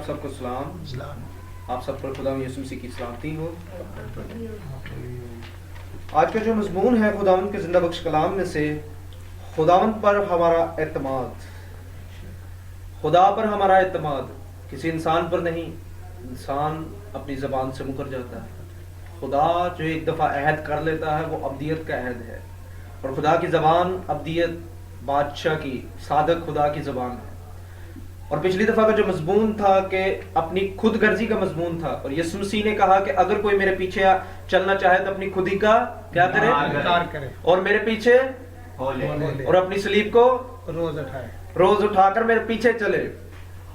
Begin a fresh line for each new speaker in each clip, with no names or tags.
آپ سب کو سلام. آپ سب پر خدا یسوع مسیح کی سلامتی ہو. آج کا جو مضمون ہے خداوند کے زندہ بخش کلام میں سے خداوند پر ہمارا اعتماد. خدا پر ہمارا اعتماد کسی انسان پر نہیں. انسان اپنی زبان سے مکر جاتا ہے. خدا جو ایک دفعہ عہد کر لیتا ہے وہ ابدیت کا عہد ہے, اور خدا کی زبان ابدیت بادشاہ کی صادق خدا کی زبان ہے. اور پچھلی دفعہ کا جو مضمون تھا کہ اپنی خود غرضی کا مضمون تھا, اور یسوع مسیح نے کہا کہ اگر کوئی میرے پیچھے چلنا چاہے تو اپنی خودی کا کیا کرے اور میرے پیچھے اور اپنی صلیب کو روز اٹھا کر میرے پیچھے چلے.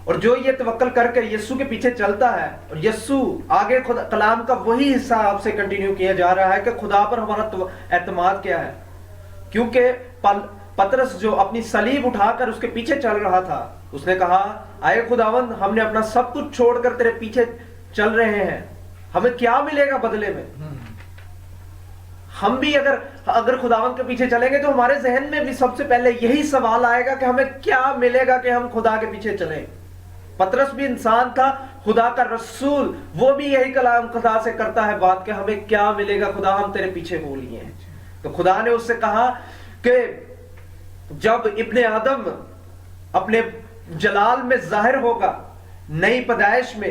اور جو یہ توکل کر کے یسوع کے پیچھے چلتا ہے, اور یسوع آگے خدا کلام کا وہی حصہ آپ سے کنٹینیو کیا جا رہا ہے کہ خدا پر ہمارا اعتماد کیا ہے. کیونکہ پترس جو اپنی صلیب اٹھا کر اس کے پیچھے چل رہا تھا, اس نے کہا آئے خداوند ہم نے اپنا سب کچھ چھوڑ کر تیرے پیچھے چل رہے ہیں, ہمیں کیا ملے گا بدلے میں. ہم بھی اگر خداوند کے پیچھے چلیں گے تو ہمارے ذہن میں بھی سب سے پہلے یہی سوال آئے گا کہ ہمیں کیا ملے گا کہ ہم خدا کے پیچھے چلیں. پترس بھی انسان تھا, خدا کا رسول, وہ بھی یہی کلام خدا سے کرتا ہے بات کہ ہمیں کیا ملے گا خدا, ہم تیرے پیچھے ہو لیے ہیں. تو خدا نے اس سے کہا کہ جب ابن آدم اپنے جلال میں ظاہر ہوگا نئی پیدائش میں,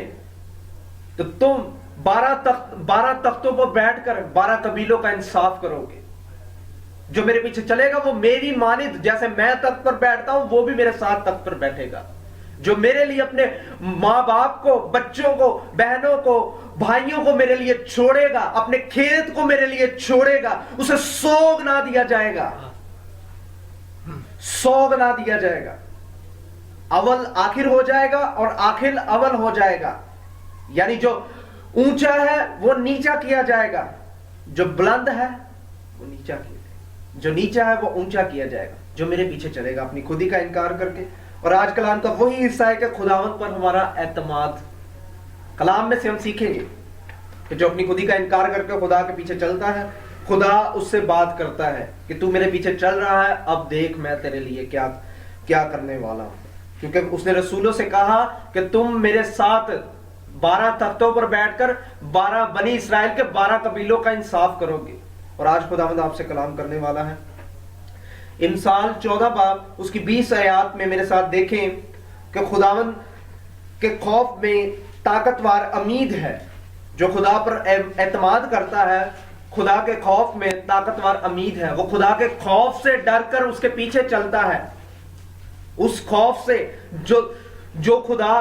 تو تم 12 تختوں پر بیٹھ کر 12 قبیلوں کا انصاف کرو گے. جو میرے پیچھے چلے گا وہ میری مانند, جیسے میں تخت پر بیٹھتا ہوں وہ بھی میرے ساتھ تخت پر بیٹھے گا. جو میرے لیے اپنے ماں باپ کو, بچوں کو, بہنوں کو, بھائیوں کو میرے لیے چھوڑے گا, اپنے کھیت کو میرے لیے چھوڑے گا, اسے سوگ نہ دیا جائے گا. سوگ نہ دیا جائے گا. اول آخر ہو جائے گا اور آخر اول ہو جائے گا. یعنی جو اونچا ہے وہ نیچا کیا جائے گا, جو بلند ہے وہ نیچا کیا جائے گا, جو نیچا ہے وہ اونچا کیا جائے گا. جو میرے پیچھے چلے گا اپنی خودی کا انکار کر کے. اور آج کلام کا وہی حصہ ہے کہ خداوند پر ہمارا اعتماد. کلام میں سے ہم سیکھیں گے کہ جو اپنی خودی کا انکار کر کے خدا کے پیچھے چلتا ہے, خدا اس سے بات کرتا ہے کہ تو میرے پیچھے چل رہا ہے, اب دیکھ میں تیرے لیے کیا کرنے والا ہوں. کیونکہ اس نے رسولوں سے کہا کہ تم میرے ساتھ 12 تختوں پر بیٹھ کر 12 بنی اسرائیل کے 12 قبیلوں کا انصاف کرو گے. اور آج خداوند آپ سے کلام کرنے والا ہے. امثال 14 باب اس کی 20 آیات میں میرے ساتھ دیکھیں کہ خداوند کے خوف میں طاقتور امید ہے. جو خدا پر اعتماد کرتا ہے, خدا کے خوف میں طاقتور امید ہے. وہ خدا کے خوف سے ڈر کر اس کے پیچھے چلتا ہے. اس خوف سے جو خدا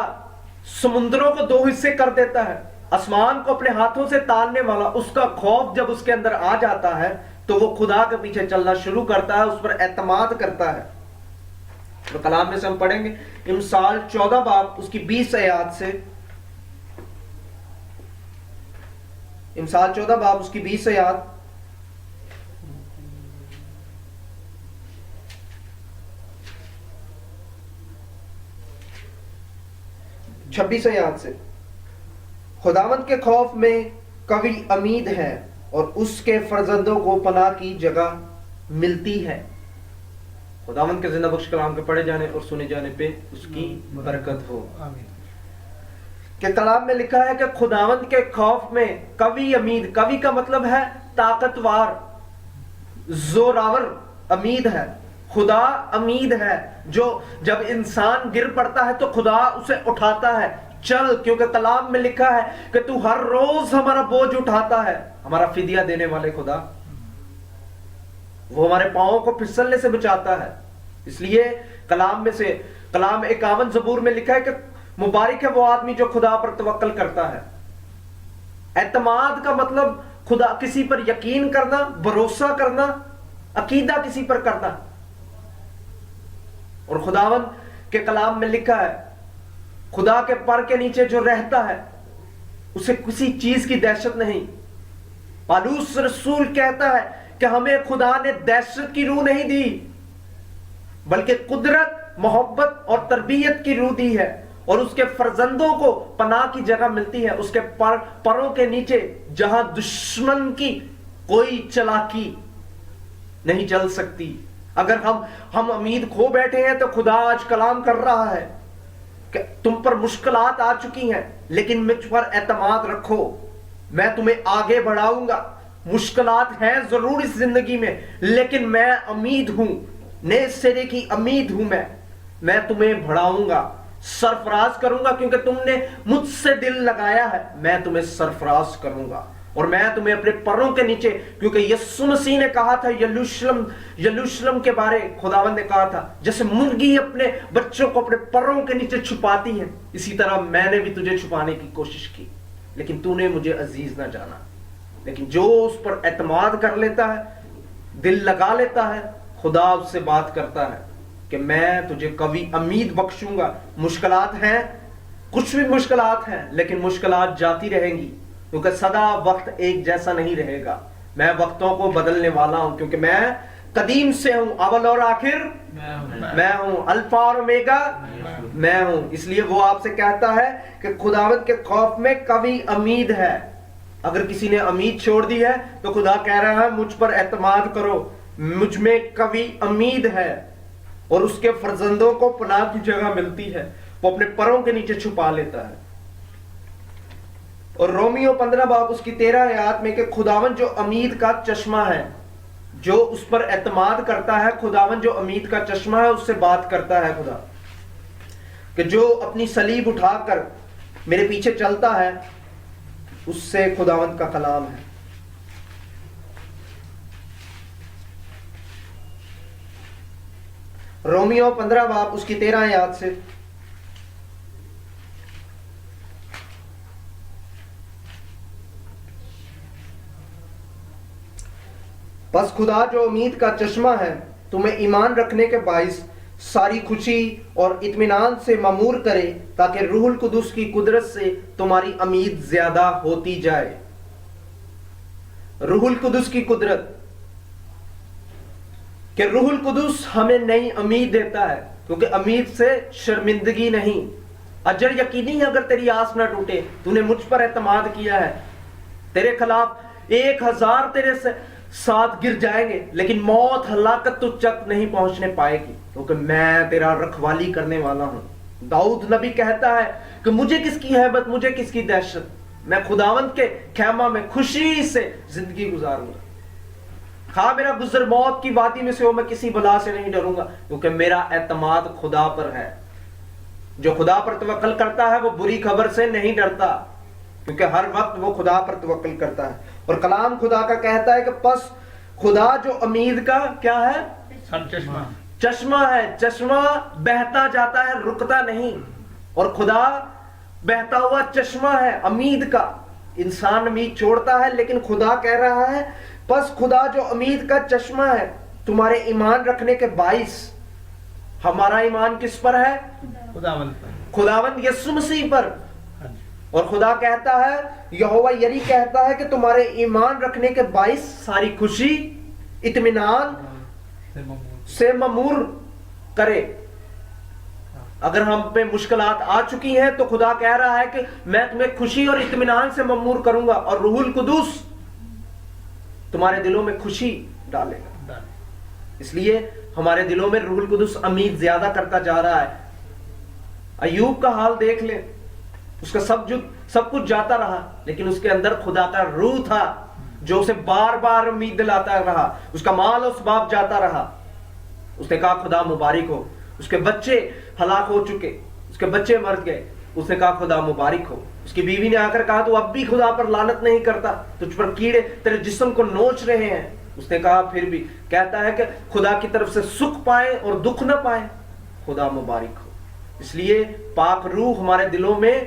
سمندروں کو 2 حصے کر دیتا ہے, آسمان کو اپنے ہاتھوں سے تاننے والا, اس کا خوف جب اس کے اندر آ جاتا ہے تو وہ خدا کے پیچھے چلنا شروع کرتا ہے, اس پر اعتماد کرتا ہے. تو کلام میں سے ہم پڑھیں گے امثال 14 باب اس کی 20 آیات سے. امثال 14 باب اس کی 20 آیات. چھبیس آیات سے. خداوند کے خوف میں قوی امید ہے اور اس کے فرزندوں کو پناہ کی جگہ ملتی ہے. خداوند کے زندہ بخش کلام کے پڑھے جانے اور سنے جانے پہ اس کی برکت ہو. کہ کلام میں لکھا ہے کہ خداوند کے خوف میں قوی امید. قوی کا مطلب ہے طاقتور, زوراور امید ہے. خدا امید ہے جو جب انسان گر پڑتا ہے تو خدا اسے اٹھاتا ہے. چل, کیونکہ کلام میں لکھا ہے کہ تو ہر روز ہمارا بوجھ اٹھاتا ہے. ہمارا فدیہ دینے والے خدا, وہ ہمارے پاؤں کو پھسلنے سے بچاتا ہے. اس لیے کلام میں سے, کلام 51 زبور میں لکھا ہے کہ مبارک ہے وہ آدمی جو خدا پر توکل کرتا ہے. اعتماد کا مطلب خدا, کسی پر یقین کرنا, بھروسہ کرنا, عقیدہ کسی پر کرنا. اور خداوند کے کلام میں لکھا ہے خدا کے پر کے نیچے جو رہتا ہے اسے کسی چیز کی دہشت نہیں. پالوس رسول کہتا ہے کہ ہمیں خدا نے دہشت کی روح نہیں دی بلکہ قدرت, محبت اور تربیت کی روح دی ہے. اور اس کے فرزندوں کو پناہ کی جگہ ملتی ہے اس کے پروں کے نیچے, جہاں دشمن کی کوئی چلاکی نہیں چل سکتی. اگر ہم امید کھو بیٹھے ہیں تو خدا آج کلام کر رہا ہے کہ تم پر مشکلات آ چکی ہیں لیکن مجھ پر اعتماد رکھو، میں تمہیں آگے بڑھاؤں گا. مشکلات ہیں ضرور اس زندگی میں لیکن میں امید ہوں، نئے سرے کی امید ہوں، میں تمہیں بڑھاؤں گا، سرفراز کروں گا، کیونکہ تم نے مجھ سے دل لگایا ہے، میں تمہیں سرفراز کروں گا. اور میں تمہیں اپنے پروں کے نیچے، کیونکہ یسوع مسیح نے کہا تھا یروشلم کے بارے، خداوند نے کہا تھا جیسے مرغی اپنے بچوں کو اپنے پروں کے نیچے چھپاتی ہے، اسی طرح میں نے بھی تجھے چھپانے کی کوشش کی لیکن تو نے مجھے عزیز نہ جانا. لیکن جو اس پر اعتماد کر لیتا ہے، دل لگا لیتا ہے، خدا اس سے بات کرتا ہے کہ میں تجھے کبھی امید بخشوں گا. مشکلات ہیں، کچھ بھی مشکلات ہیں لیکن مشکلات جاتی رہیں گی کیونکہ سدا وقت ایک جیسا نہیں رہے گا. میں وقتوں کو بدلنے والا ہوں کیونکہ میں قدیم سے ہوں، اول اور آخر میں ہوں، الفا اور اومیگا میں ہوں. اس لیے وہ آپ سے کہتا ہے کہ خداوند کے خوف میں کبھی امید ہے. اگر کسی نے امید چھوڑ دی ہے تو خدا کہہ رہا ہے مجھ پر اعتماد کرو، مجھ میں کبھی امید ہے. اور اس کے فرزندوں کو پناہ کی جگہ ملتی ہے، وہ اپنے پروں کے نیچے چھپا لیتا ہے. اور رومیو 15 باب اس کی 13 آیات میں کہ خداوند جو امید کا چشمہ ہے، جو اس پر اعتماد کرتا ہے، خداوند جو امید کا چشمہ ہے اس سے بات کرتا ہے خدا کہ جو اپنی صلیب اٹھا کر میرے پیچھے چلتا ہے اس سے خداوند کا کلام ہے. رومیو 15 باب اس کی 13 آیات سے بس خدا جو امید کا چشمہ ہے تمہیں ایمان رکھنے کے باعث ساری خوشی اور اطمینان سے معمور کرے تاکہ روح القدس کی قدرت سے تمہاری امید زیادہ ہوتی جائے. روح القدس کی قدرت کہ روح القدس ہمیں نئی امید دیتا ہے کیونکہ امید سے شرمندگی نہیں. اجر یقینی ہے اگر تیری آس نہ ٹوٹے. تو نے مجھ پر اعتماد کیا ہے، تیرے خلاف 1000 تیرے ساتھ گر جائیں گے لیکن موت ہلاکت تو تک نہیں پہنچنے پائے گی کیونکہ میں تیرا رکھوالی کرنے والا ہوں. داؤد نبی کہتا ہے کہ مجھے کس کی ہیبت، مجھے کس کی دہشت، میں خداوند کے خیمہ میں خوشی سے زندگی گزاروں گا. خواہ میرا گزر موت کی وادی میں سے ہو، میں کسی بلا سے نہیں ڈروں گا کیونکہ میرا اعتماد خدا پر ہے. جو خدا پر توکل کرتا ہے وہ بری خبر سے نہیں ڈرتا کیونکہ ہر وقت وہ خدا پر توکل کرتا ہے. اور کلام خدا کا کہتا ہے کہ پس خدا جو امید کا کیا ہے، چشمہ ہے. چشمہ بہتا جاتا ہے، رکتا نہیں. اور خدا بہتا ہوا چشمہ ہے امید کا. انسان امید چھوڑتا ہے لیکن خدا کہہ رہا ہے پس خدا جو امید کا چشمہ ہے تمہارے ایمان رکھنے کے باعث. ہمارا ایمان کس پر ہے؟ خداوند یسوع مسیح پر. اور خدا کہتا ہے، یہوہ یری کہتا ہے کہ تمہارے ایمان رکھنے کے باعث ساری خوشی اطمینان سے معمور کرے. اگر ہم پہ مشکلات آ چکی ہیں تو خدا کہہ رہا ہے کہ میں تمہیں خوشی اور اطمینان سے معمور کروں گا اور روح القدس تمہارے دلوں میں خوشی ڈالے گا. اس لیے ہمارے دلوں میں روح القدس امید زیادہ کرتا جا رہا ہے. ایوب کا حال دیکھ لیں، اس کا سب کچھ جاتا رہا لیکن اس کے اندر خدا کا روح تھا جو اسے بار بار امید دلاتا رہا. اس کا مال و اسباب جاتا رہا، اس نے کہا خدا مبارک ہو. اس کے بچے ہلاک ہو چکے، اس کے بچے مر گئے، اس نے کہا خدا مبارک ہو. اس کی بیوی نے آ کر کہا تو اب بھی خدا پر لعنت نہیں کرتا، تجھ پر کیڑے تیرے جسم کو نوچ رہے ہیں. اس نے کہا پھر بھی کہتا ہے کہ خدا کی طرف سے سکھ پائیں اور دکھ نہ پائیں، خدا مبارک ہو. اس لیے پاک روح ہمارے دلوں میں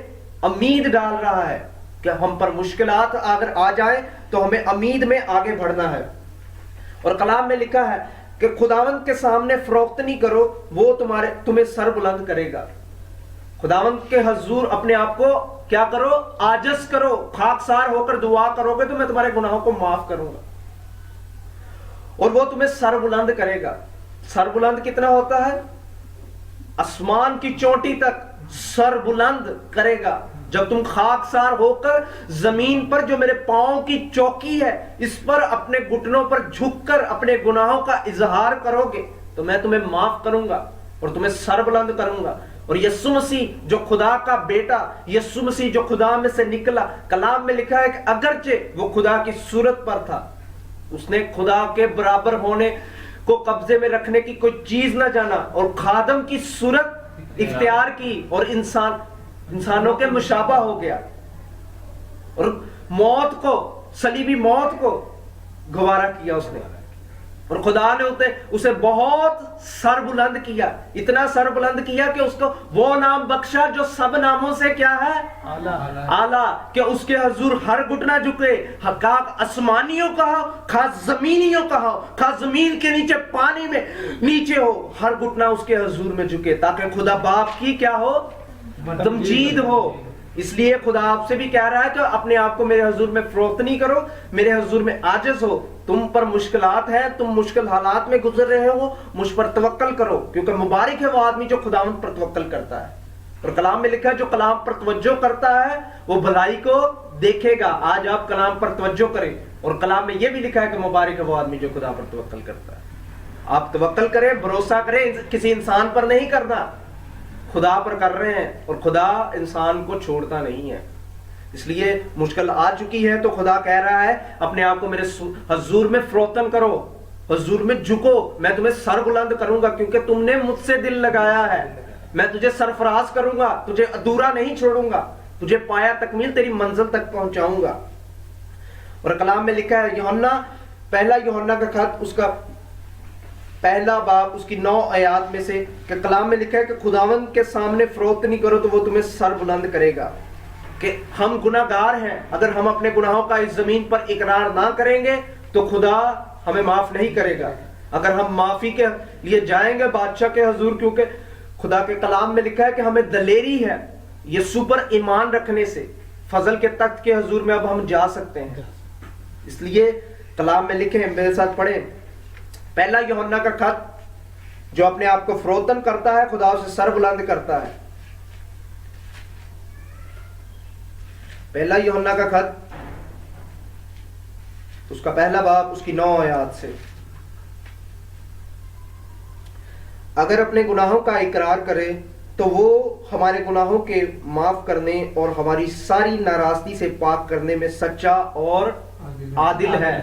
امید ڈال رہا ہے کہ ہم پر مشکلات اگر آ جائیں تو ہمیں امید میں آگے بڑھنا ہے. اور کلام میں لکھا ہے کہ خداوند کے سامنے فروخت نہیں کرو، وہ تمہیں سر بلند کرے گا. خداوند کے حضور اپنے آپ کو کیا کرو؟ عاجز کرو. خاکسار ہو کر دعا کرو گے تو میں تمہارے گناہوں کو معاف کروں گا اور وہ تمہیں سر بلند کرے گا. سر بلند کتنا ہوتا ہے؟ آسمان کی چوٹی تک سر بلند کرے گا. جب تم خاکسار ہو کر زمین پر جو میرے پاؤں کی چوکی ہے اس پر اپنے گھٹنوں پر جھک کر اپنے گناہوں کا اظہار کرو گے تو میں تمہیں معاف کروں گا اور تمہیں سر بلند کروں گا اور یسوع مسیح جو خدا کا بیٹا، یسوع مسیح جو خدا میں سے نکلا، کلام میں لکھا ہے کہ اگرچہ وہ خدا کی صورت پر تھا، اس نے خدا کے برابر ہونے کو قبضے میں رکھنے کی کوئی چیز نہ جانا اور خادم کی صورت اختیار کی اور انسانوں کے مشابہ ہو گیا اور موت کو، صلیبی موت کو گوارا کیا اس نے، اور خدا نے اسے بہت سر بلند کیا، اتنا سر بلند کیا کہ اس کو وہ نام بخشا جو سب ناموں سے کیا ہے اعلیٰ، کہ اس کے حضور ہر گھٹنا جھکے، خواہ آسمانیوں کا ہو، خواہ زمینیوں کا ہو، خواہ زمین کے نیچے پانی میں نیچے ہو، ہر گھٹنا اس کے حضور میں جھکے، تاکہ خدا باپ کی کیا ہو، تمجید ہو۔ اس لیے خدا آپ سے بھی کہہ رہا ہے کہ اپنے آپ کو میرے حضور میں فروخت نہیں کرو، میرے حضور میں عاجز ہو، تم پر مشکلات ہیں، تم مشکل حالات میں گزر رہے ہو، مجھ پر توکل کرو، کیونکہ مبارک ہے وہ آدمی جو خداوند پر توکل کرتا ہے۔ اور کلام میں لکھا ہے جو کلام پر توجہ کرتا ہے وہ بھلائی کو دیکھے گا۔ آج آپ کلام پر توجہ کریں، اور کلام میں یہ بھی لکھا ہے کہ مبارک ہے وہ آدمی جو خدا پر توکل کرتا ہے۔ آپ توکل کریں، بھروسہ کریں، کسی انسان پر نہیں کرنا، خدا پر کر رہے ہیں، اور خدا انسان کو چھوڑتا نہیں ہے۔ اس لیے مشکل آ چکی ہے تو خدا کہہ رہا ہے اپنے آپ کو میرے حضور میں فروتن کرو، حضور میں جھکو، میں تمہیں سر بلند کروں گا کیونکہ تم نے مجھ سے دل لگایا ہے، میں تجھے سرفراز کروں گا، تجھے ادھورا نہیں چھوڑوں گا، تجھے پایا تکمیل تیری منزل تک پہنچاؤں گا۔ اور کلام میں لکھا ہے یوحنا، پہلا یوحنا کا خط، اس کا پہلا باب، اس کی 9 آیات میں سے، کہ کلام میں لکھا ہے کہ خداوند کے سامنے فروخت نہیں کرو تو وہ تمہیں سر بلند کرے گا، کہ ہم گناہ گار ہیں، اگر ہم اپنے گناہوں کا اس زمین پر اقرار نہ کریں گے تو خدا ہمیں معاف نہیں کرے گا۔ اگر ہم معافی کے لیے جائیں گے بادشاہ کے حضور، کیونکہ خدا کے کلام میں لکھا ہے کہ ہمیں دلیری ہے یسوع پر ایمان رکھنے سے، فضل کے تخت کے حضور میں اب ہم جا سکتے ہیں۔ اس لیے کلام میں لکھیں، میرے ساتھ پڑھیں، پہلا یوحنا کا خط، جو اپنے آپ کو فروتن کرتا ہے خدا اسے سر بلند کرتا ہے۔ پہلا یوحنا کا خط، اس کا پہلا باب، اس کی 9 آیات سے، اگر اپنے گناہوں کا اقرار کرے تو وہ ہمارے گناہوں کے معاف کرنے اور ہماری ساری ناراستی سے پاک کرنے میں سچا اور عادل ہے۔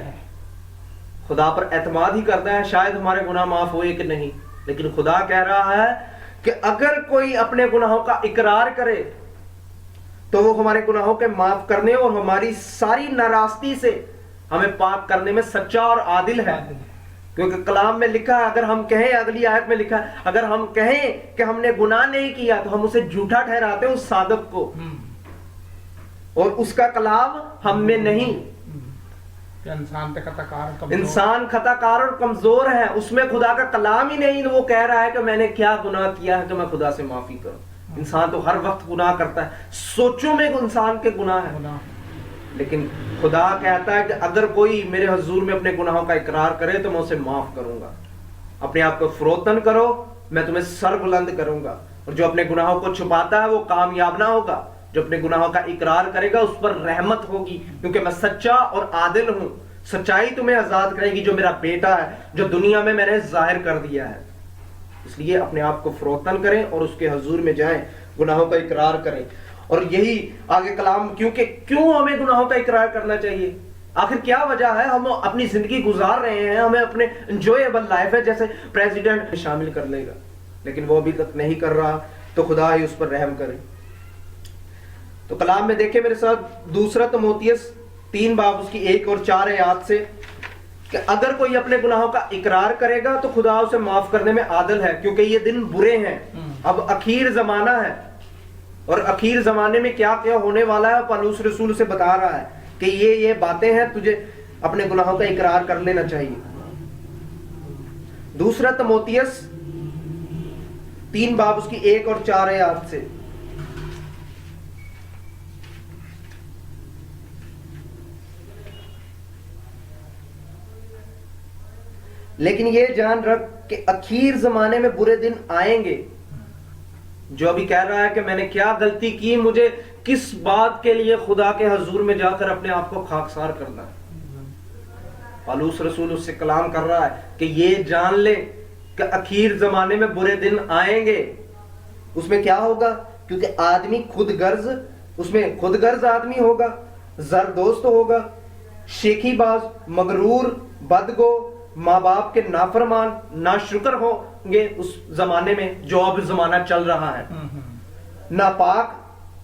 خدا پر اعتماد ہی کرتا ہے، شاید ہمارے گناہ معاف ہوئے کہ نہیں، لیکن خدا کہہ رہا ہے کہ اگر کوئی اپنے گناہوں کا اقرار کرے تو وہ ہمارے گناہوں کے معاف کرنے اور ہماری ساری ناراستی سے ہمیں پاک کرنے میں سچا اور عادل ہے۔ کیونکہ کلام میں لکھا ہے، اگر ہم کہیں، اگلی آیت میں لکھا ہے، اگر ہم کہیں کہ ہم نے گناہ نہیں کیا تو ہم اسے جھوٹا ٹھہراتے ہیں، اس صادق کو، اور اس کا کلام ہم میں نہیں۔ انسان خطا کار اور کمزور ہے، اس میں خدا کا کلام ہی نہیں، وہ کہہ رہا ہے کہ میں نے کیا گناہ کیا ہے کہ میں خدا سے معافی کروں۔ انسان تو ہر وقت گناہ کرتا ہے، سوچوں میں انسان کے گناہ ہے، لیکن خدا کہتا ہے کہ اگر کوئی میرے حضور میں اپنے گناہوں کا اقرار کرے تو میں اسے معاف کروں گا۔ اپنے آپ کو فروتن کرو، میں تمہیں سر بلند کروں گا۔ اور جو اپنے گناہوں کو چھپاتا ہے وہ کامیاب نہ ہوگا، جو اپنے گناہوں کا اقرار کرے گا اس پر رحمت ہوگی، کیونکہ میں سچا اور عادل ہوں۔ سچائی تمہیں آزاد کرے گی، جو میرا بیٹا ہے، جو دنیا میں میں نے ظاہر کر دیا ہے۔ اس لیے اپنے آپ کو فروتن کریں اور اس کے حضور میں جائیں، گناہوں کا اقرار کریں۔ اور یہی آگے کلام، کیوں ہمیں گناہوں کا اقرار کرنا چاہیے؟ آخر کیا وجہ ہے؟ ہم اپنی زندگی گزار رہے ہیں، ہمیں اپنے انجویبل لائف ہے، جیسے پریزیڈنٹ شامل کر لے گا، لیکن وہ ابھی تک نہیں کر رہا، تو خدا ہی اس پر رحم کرے۔ تو کلام میں دیکھیں میرے ساتھ، دوسرا تموتیس 3 باب، اس کی 1 اور 4 آیات سے، کہ اگر کوئی اپنے گناہوں کا اقرار کرے گا تو خدا اسے معاف کرنے میں عادل ہے، کیونکہ یہ دن برے ہیں، اب اخیر زمانہ ہے، اور اخیر زمانے میں کیا کیا ہونے والا ہے پولس رسول سے بتا رہا ہے کہ یہ باتیں ہیں، تجھے اپنے گناہوں کا اقرار کر لینا چاہیے۔ دوسرا تموتیس 3 باب، اس کی 1 اور 4 آیات سے، لیکن یہ جان رکھ کہ اخیر زمانے میں برے دن آئیں گے۔ جو ابھی کہہ رہا ہے کہ میں نے کیا غلطی کی، مجھے کس بات کے لیے خدا کے حضور میں جا کر اپنے آپ کو خاکسار کرنا ہے۔ پولس رسول اس سے کلام کر رہا ہے کہ یہ جان لے کہ اخیر زمانے میں برے دن آئیں گے، اس میں کیا ہوگا؟ کیونکہ آدمی خود غرض، اس میں خود غرض آدمی ہوگا، زردوست ہوگا، شیخی باز، مغرور، بدگو، ماں باپ کے نافرمان، ناشکر ہوں گے اس زمانے میں جو اب زمانہ چل رہا ہے، ناپاک،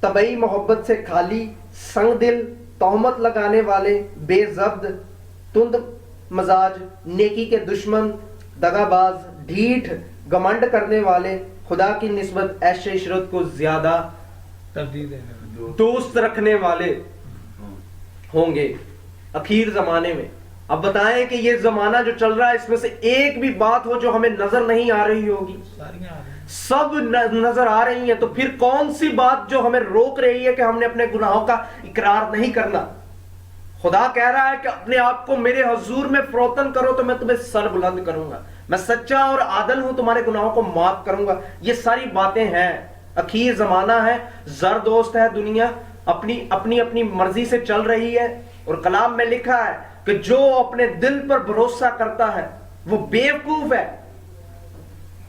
طبعی محبت سے خالی، سنگ دل، تہمت لگانے والے، بے ضبط، تند مزاج، نیکی کے دشمن، دغا باز، ڈھیٹ، گمنڈ کرنے والے، خدا کی نسبت عیش عشرت کو زیادہ دوست رکھنے والے ہوں گے اخیر زمانے میں۔ اب بتائیں کہ یہ زمانہ جو چل رہا ہے اس میں سے ایک بھی بات ہو جو ہمیں نظر نہیں آ رہی ہوگی؟ سب نظر آ رہی ہیں، تو پھر کون سی بات جو ہمیں روک رہی ہے کہ ہم نے اپنے گناہوں کا اقرار نہیں کرنا؟ خدا کہہ رہا ہے کہ اپنے آپ کو میرے حضور میں فروتن کرو تو میں تمہیں سر بلند کروں گا، میں سچا اور عادل ہوں، تمہارے گناہوں کو معاف کروں گا۔ یہ ساری باتیں ہیں، اخیر زمانہ ہے، زردوست ہے دنیا، اپنی مرضی سے چل رہی ہے، اور کلام میں لکھا ہے کہ جو اپنے دل پر بھروسہ کرتا ہے وہ بیوقوف ہے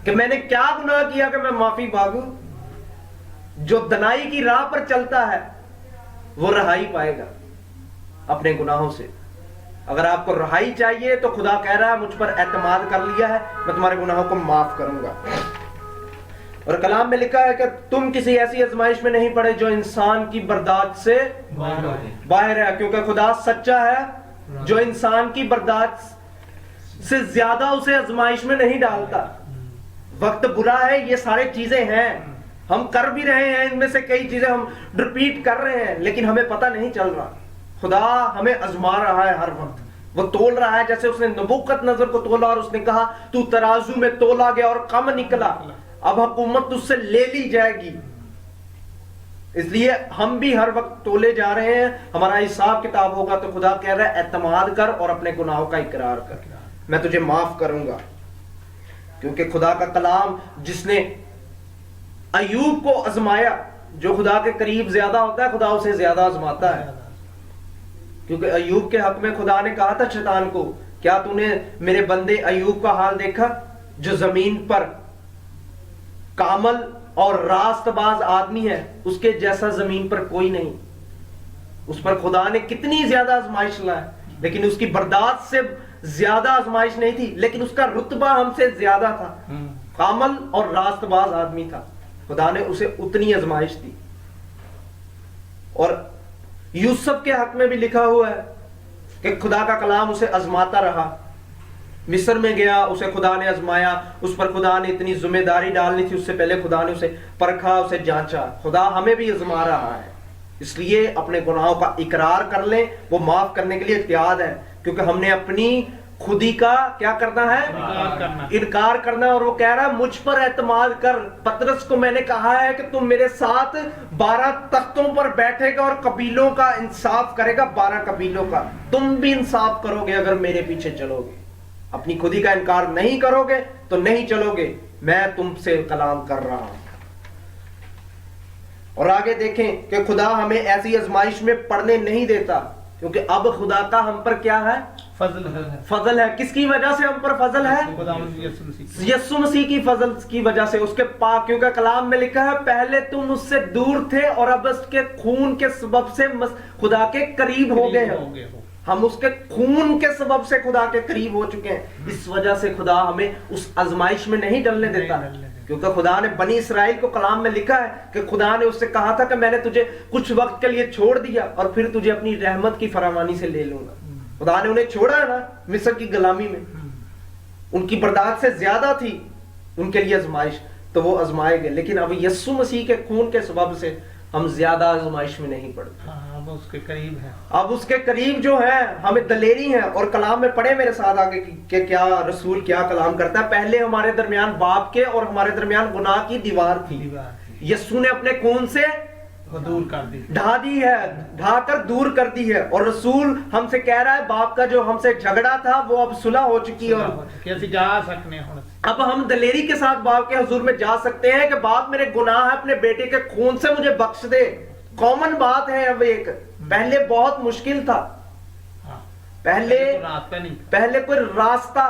کہ میں نے کیا گناہ کیا کہ میں معافی مانگوں۔ جو دنائی کی راہ پر چلتا ہے وہ رہائی پائے گا اپنے گناہوں سے۔ اگر آپ کو رہائی چاہیے تو خدا کہہ رہا ہے مجھ پر اعتماد کر لیا ہے، میں تمہارے گناہوں کو معاف کروں گا۔ اور کلام میں لکھا ہے کہ تم کسی ایسی آزمائش میں نہیں پڑے جو انسان کی برداشت سے باہر ہے، کیونکہ خدا سچا ہے جو انسان کی برداشت سے زیادہ اسے آزمائش میں نہیں ڈالتا۔ وقت برا ہے، یہ سارے چیزیں ہیں، ہم کر بھی رہے ہیں، ان میں سے کئی چیزیں ہم ریپیٹ کر رہے ہیں لیکن ہمیں پتہ نہیں چل رہا۔ خدا ہمیں آزما رہا ہے ہر وقت، وہ تول رہا ہے، جیسے اس نے نبوکت نظر کو تولا اور اس نے کہا تو ترازو میں تولا گیا اور کم نکلا، اب حکومت تجھ سے لے لی جائے گی۔ اس لیے ہم بھی ہر وقت تولے جا رہے ہیں، ہمارا حساب کتاب ہوگا تو خدا کہہ رہا ہے اعتماد کر اور اپنے گناہوں کا اقرار کر، میں تجھے معاف کروں گا۔ کیونکہ خدا کا کلام جس نے ایوب کو آزمایا، جو خدا کے قریب زیادہ ہوتا ہے خدا اسے زیادہ آزماتا ہے۔ کیونکہ ایوب کے حق میں خدا نے کہا تھا شیطان کو، کیا تو نے میرے بندے ایوب کا حال دیکھا جو زمین پر کامل اور راست باز آدمی ہے، اس کے جیسا زمین پر کوئی نہیں۔ اس پر خدا نے کتنی زیادہ آزمائش لائے لیکن اس کی برداشت سے زیادہ آزمائش نہیں تھی، لیکن اس کا رتبہ ہم سے زیادہ تھا، کامل اور راست باز آدمی تھا، خدا نے اسے اتنی آزمائش دی۔ اور یوسف کے حق میں بھی لکھا ہوا ہے کہ خدا کا کلام اسے آزماتا رہا، مصر میں گیا اسے خدا نے آزمایا، اس پر خدا نے اتنی ذمہ داری ڈالنی تھی، اس سے پہلے خدا نے اسے پرکھا، اسے جانچا۔ خدا ہمیں بھی آزما رہا ہے، اس لیے اپنے گناہوں کا اقرار کر لیں، وہ معاف کرنے کے لیے تیار ہے، کیونکہ ہم نے اپنی خودی کا کیا کرنا ہے؟ انکار کرنا۔ اور وہ کہہ رہا ہے مجھ پر اعتماد کر۔ پطرس کو میں نے کہا ہے کہ تم میرے ساتھ 12 تختوں پر بیٹھے گا اور قبیلوں کا انصاف کرے گا، 12 قبیلوں کا، تم بھی انصاف کرو گے اگر میرے پیچھے چلو گے۔ اپنی خودی کا انکار نہیں کرو گے تو نہیں چلو گے، میں تم سے کلام کر رہا ہوں۔ اور آگے دیکھیں کہ خدا ہمیں ایسی آزمائش میں پڑنے نہیں دیتا، کیونکہ اب خدا کا ہم پر کیا ہے؟ فضل ہے۔ کس کی وجہ سے ہم پر فضل ہے؟ یسوع مسیح کی فضل کی وجہ سے، اس کے پاک، کیونکہ کلام میں لکھا ہے پہلے تم اس سے دور تھے اور اب اس کے خون کے سبب سے خدا کے قریب ہو گئے ہو۔ ہم اس کے خون کے سبب سے خدا کے قریب ہو چکے ہیں، اس وجہ سے خدا ہمیں اس آزمائش میں نہیں ڈلنے دیتا، کیونکہ خدا نے بنی اسرائیل کو کلام میں لکھا ہے کہ خدا نے اس سے کہا تھا کہ میں نے تجھے کچھ وقت کے لیے چھوڑ دیا اور پھر تجھے اپنی رحمت کی فراوانی سے لے لوں گا۔ خدا نے انہیں چھوڑا ہے نا مصر کی غلامی میں، ان کی برداشت سے زیادہ تھی ان کے لیے آزمائش، تو وہ آزمائے گئے، لیکن اب یسوع مسیح کے خون کے سبب سے ہم زیادہ آزمائش میں نہیں پڑتے،
اب اس کے قریب ہیں،
اب اس کے قریب جو ہے ہمیں دلیری ہیں۔ اور کلام میں پڑھے میرے ساتھ آگے کہ کیا رسول کیا کلام کرتا ہے۔ پہلے ہمارے درمیان باپ کے اور ہمارے درمیان گناہ کی دیوار تھی، یسوع نے اپنے خون سے
دور کر دی،
ڈھا دی ہے، ڈھا کر دور کر دی ہے، اور رسول ہم سے کہہ رہا ہے باپ کا جو ہم سے جھگڑا تھا وہ اب صلح ہو چکی ہے،
کہ اسی جا سکنے ہوں،
اب ہم دلیری کے ساتھ باپ کے حضور میں جا سکتے ہیں کہ باپ میرے گناہ ہے اپنے بیٹے کے خون سے مجھے بخش دے۔ کامن بات ہے اب ایک، پہلے بہت مشکل تھا، پہلے کوئی راستہ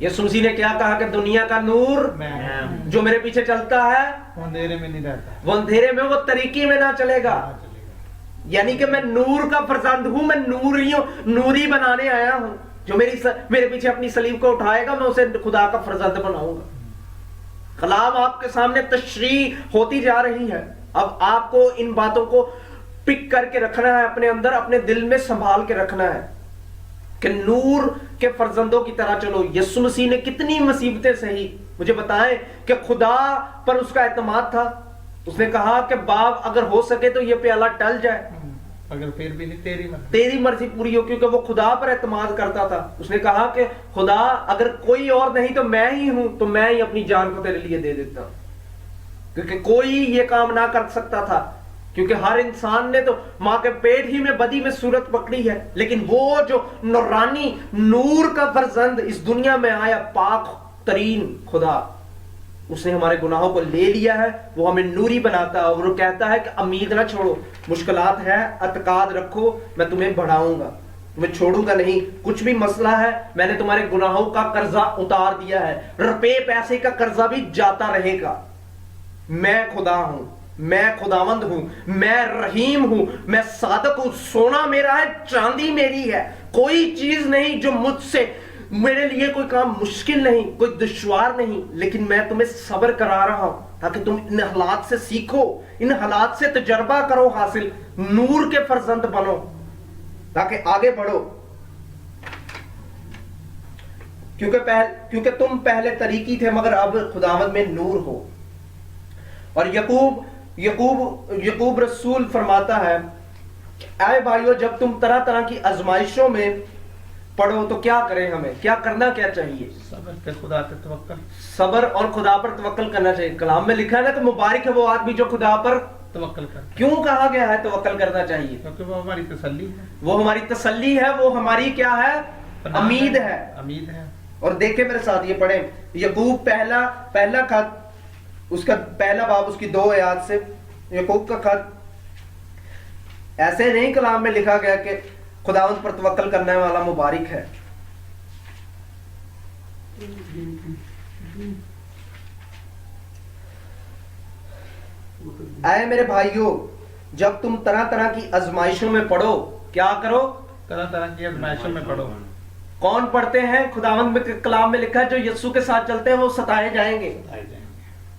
یسوع مسیح نے کیا کہا کہ دنیا کا نور
میں
جو میرے پیچھے چلتا ہے
وہ اندھیرے میں نہیں رہتا،
وہ اندھیرے میں، وہ طریقے میں نہ چلے گا.
کہاں چلے گا؟
یعنی کہ میں نور کا فرزند ہوں، میں نوری بنانے آیا ہوں. جو میرے پیچھے اپنی صلیب کو اٹھائے گا میں اسے خدا کا فرزند بناؤں گا. کلام آپ کے سامنے تشریح ہوتی جا رہی ہے. اب آپ کو ان باتوں کو پک کر کے رکھنا ہے اپنے اندر، اپنے دل میں سنبھال کے رکھنا ہے کہ نور کے فرزندوں کی طرح چلو. یسوع مسیح نے کتنی مصیبتیں سہی، مجھے بتائیں کہ خدا پر اس کا اعتماد تھا. اس نے کہا کہ باپ اگر ہو سکے تو یہ پیالہ ٹل جائے،
اگر پھر بھی نہیں
تیری مرضی پوری ہو، کیونکہ وہ خدا پر اعتماد کرتا تھا. اس نے کہا کہ خدا اگر کوئی اور نہیں تو میں ہی ہوں، تو میں ہی اپنی جان کو تیرے لیے دے دیتا ہوں. کیونکہ کوئی یہ کام نہ کر سکتا تھا، کیونکہ ہر انسان نے تو ماں کے پیٹ ہی میں بدی میں صورت پکڑی ہے. لیکن وہ جو نورانی نور کا فرزند اس دنیا میں آیا، پاک ترین خدا، اس نے ہمارے گناہوں کو لے لیا ہے. وہ ہمیں نوری بناتا ہے اور وہ کہتا ہے کہ امید نہ چھوڑو، مشکلات ہے اعتقاد رکھو، میں تمہیں بڑھاؤں گا، تمہیں چھوڑوں گا نہیں. کچھ بھی مسئلہ ہے میں نے تمہارے گناہوں کا قرضہ اتار دیا ہے، روپے پیسے کا قرضہ بھی جاتا رہے گا. میں خدا ہوں، میں خداوند ہوں، میں رحیم ہوں، میں صادق ہوں. سونا میرا ہے، چاندی میری ہے. کوئی چیز نہیں جو مجھ سے، میرے لیے کوئی کام مشکل نہیں، کوئی دشوار نہیں. لیکن میں تمہیں صبر کرا رہا ہوں تاکہ تم ان حالات سے سیکھو، ان حالات سے تجربہ کرو حاصل، نور کے فرزند بنو تاکہ آگے بڑھو. کیونکہ تم پہلے طریقی تھے مگر اب خداوند میں نور ہو. اور یعقوب رسول فرماتا ہے، اے بھائیو جب تم طرح طرح کی آزمائشوں میں پڑھو تو کیا کریں، ہمیں کیا کرنا کیا چاہیے؟
صبر پہ خدا پہ توکل،
صبر اور خدا پر توکل کرنا چاہیے. کلام میں لکھا ہے نا کہ مبارک ہے وہ آدمی جو خدا پر
توکل کرتا ہے.
کیوں کہا گیا ہے توکل کرنا چاہیے؟
کیونکہ وہ ہماری تسلی ہے،
وہ ہماری تسلی ہے، وہ ہماری کیا ہے؟ امید ہے.
امید ہے.
اور دیکھیں میرے ساتھ یہ پڑھیں، یعقوب پہلا خط، اس کا پہلا باب، اس کی 2 آیات سے. یعقوب کا خط ایسے نہیں کلام میں لکھا گیا کہ خداوند پر توکل کرنے والا مبارک ہے. اے میرے بھائیو جب تم طرح طرح کی آزمائشوں میں پڑھو، کیا کرو؟
طرح طرح کی آزمائشوں میں پڑھو.
کون پڑھتے ہیں؟ خداوند میں کلام میں لکھا ہے جو یسوع کے ساتھ چلتے ہیں وہ ستائے جائیں گے،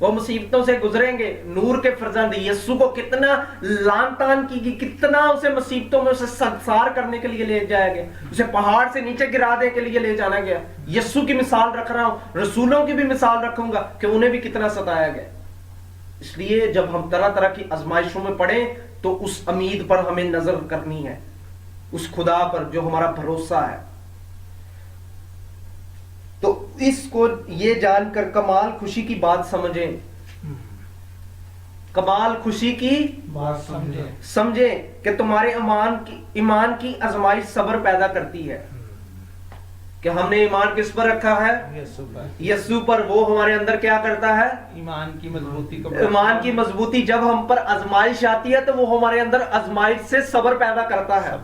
وہ مصیبتوں سے گزریں گے. نور کے فرزند یسوع کو کتنا لان تان کی گئی، کتنا اسے مصیبتوں میں اسے سنسار کرنے کے لیے لے جایا گیا، اسے پہاڑ سے نیچے گرا دے کے لیے لے جانا گیا. یسوع کی مثال رکھ رہا ہوں، رسولوں کی بھی مثال رکھوں گا کہ انہیں بھی کتنا ستایا گیا. اس لیے جب ہم طرح طرح کی آزمائشوں میں پڑھیں تو اس امید پر ہمیں نظر کرنی ہے، اس خدا پر جو ہمارا بھروسہ ہے. تو اس کو یہ جان کر کمال خوشی کی بات سمجھیں، کمال خوشی کی
بات
سمجھیں کہ تمہارے ایمان کی آزمائش صبر پیدا کرتی ہے. کہ ہم نے ایمان کس پر رکھا ہے؟ یسوع پر. وہ ہمارے اندر کیا کرتا ہے؟
ایمان کی مضبوطی کو،
ایمان کی مضبوطی. جب ہم پر آزمائش آتی ہے تو وہ ہمارے اندر آزمائش سے صبر پیدا کرتا ہے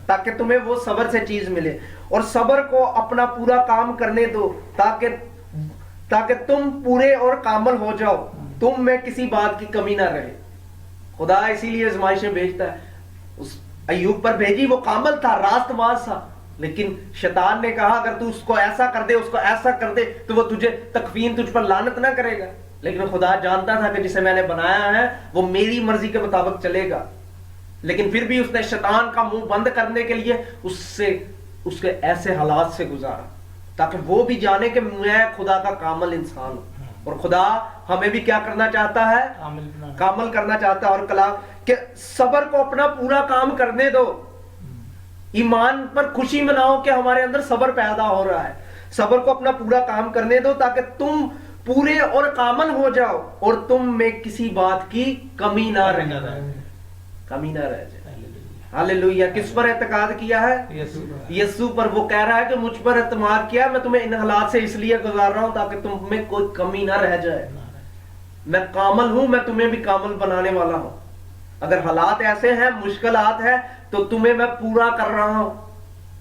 تاکہ تمہیں وہ صبر سے چیز ملے. اور صبر کو اپنا پورا کام کرنے دو تاکہ تم پورے اور کامل ہو جاؤ، تم میں کسی بات کی کمی نہ رہے. خدا اسی لیے آزمائشیں بھیجتا ہے. اس ایوب پر بھیجی، وہ کامل تھا، راست باز تھا، لیکن شیطان نے کہا اگر تو اس کو ایسا کر دے، اس کو ایسا کر دے تو وہ تجھ پر لعنت نہ کرے گا. لیکن خدا جانتا تھا کہ جسے میں نے بنایا ہے وہ میری مرضی کے مطابق چلے گا. لیکن پھر بھی اس نے شیطان کا منہ بند کرنے کے لیے اس کے ایسے حالات سے گزارا تاکہ وہ بھی جانے کہ میں خدا کا کامل انسان ہوں. اور خدا ہمیں بھی کیا کرنا چاہتا ہے؟ کامل کرنا چاہتا ہے. اور کلام کہ صبر کو اپنا پورا کام کرنے دو. ایمان پر خوشی مناؤ کہ ہمارے اندر صبر پیدا ہو رہا ہے. صبر کو اپنا پورا کام کرنے دو تاکہ تم پورے اور کامل ہو جاؤ اور تم میں کسی بات کی کمی نہ رہ جائے. ہاللیلویہ. کس پر اعتقاد کیا ہے؟ یسوع پر. وہ کہہ رہا ہے کہ مجھ پر اعتماد کیا، میں تمہیں ان حالات سے اس لیے گزار رہا ہوں تاکہ تم میں کوئی کمی نہ رہ جائے. میں کامل ہوں، میں تمہیں بھی کامل بنانے والا ہوں. اگر حالات ایسے ہیں، مشکلات ہیں، تو تمہیں میں پورا کر رہا ہوں.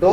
2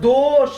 2